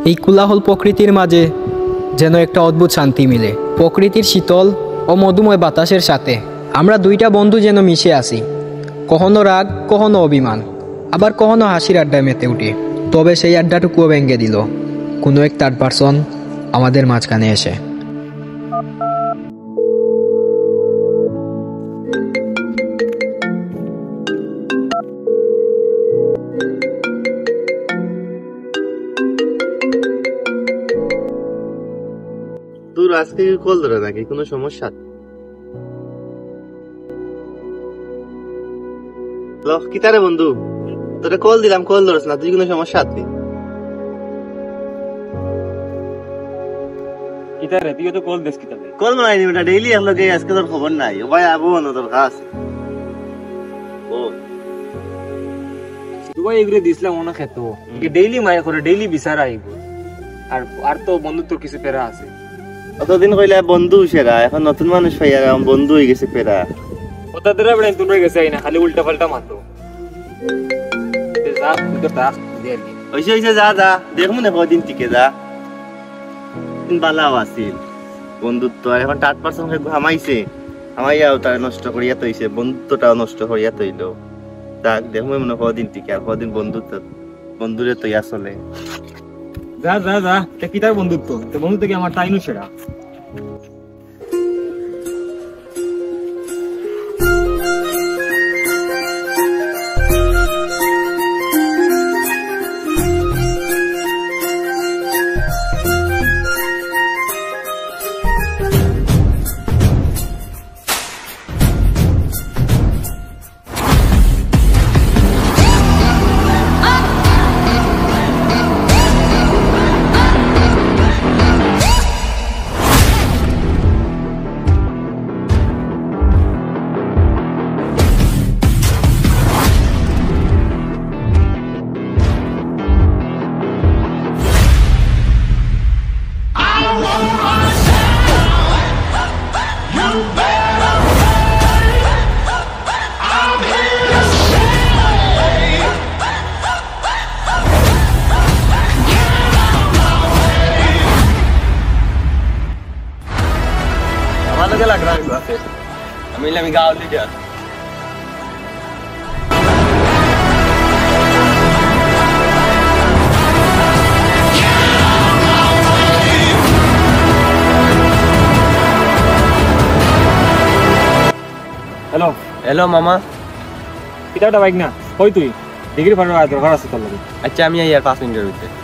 এই কোলাহল প্রকৃতির মাঝে যেন একটা অদ্ভুত শান্তি মিলে। প্রকৃতির শীতল ও মধুময় বাতাসের সাথে আমরা দুইটা বন্ধু যেন মিশে আছি, কখনো রাগ, কখনো অভিমান, আবার কখনো হাসির আড্ডায় মেতে উঠি। তবে সেই আড্ডাটুকুও ভেঙে দিল কোনো এক থার্ড পারসন আমাদের মাঝখানে এসে। তোর আজকে কল ধরে নাকি কোনো সমস্যা? কিতারে বন্ধু, তোরে কল দিলাম, কল ধরছ না, তুই কোনো সমস্যা আছে? কিতারে তুই তো কল দিস কিতারে? কল মারাইনি বেটা, ডেইলি একলগে, আজকে তোর খবর নাই। ও ভাই আবো না তোর কাছে। ও তুই এগুলো দিছিলাম ওনা খেত ডেইলি মায়া করে, ডেইলি বিচার আইব। আর তো বন্ধুত্ব কিছু পেরা আছে। অতদিন কইলা বন্ধু সেরা, এখন নতুন মানুষ পাইয়া বন্ধু হয়ে গেছে পেরা। ওটা ধরে বেড়ে তুই রয়ে গেছে না, খালি উল্টা পাল্টা মাতো। যা তুই তো টাস্ক দিয়ে দি হইছে হইছে, যা যা, দেখমু না কদিন টিকে যা। দিন বালাও আছিল বন্ধুত্ব, আর এখন 8% হামাইছে, হামাইয়াও তার নষ্ট করিয়া তৈছে, বন্ধুত্বটাও নষ্ট করিয়া তৈল। যাক দেখমু মনে কদিন টিকে, আর কদিন বন্ধুত্ব বন্ধুরে তৈয়া চলে। যা যা যা, কি তার বন্ধুত্ব? তো বন্ধুত্ব কি আমার তাইনু সেরা? ভালো লাগে লাগলো আছে, আমি গাও দিতে। হ্যালো হ্যালো মামা, কিতাটা বাইক না, কই তুই? ডিগ্রি ফাটার দরকার আছে তোর লগে। আচ্ছা আমি আর 5 মিনিটের ভিতরে।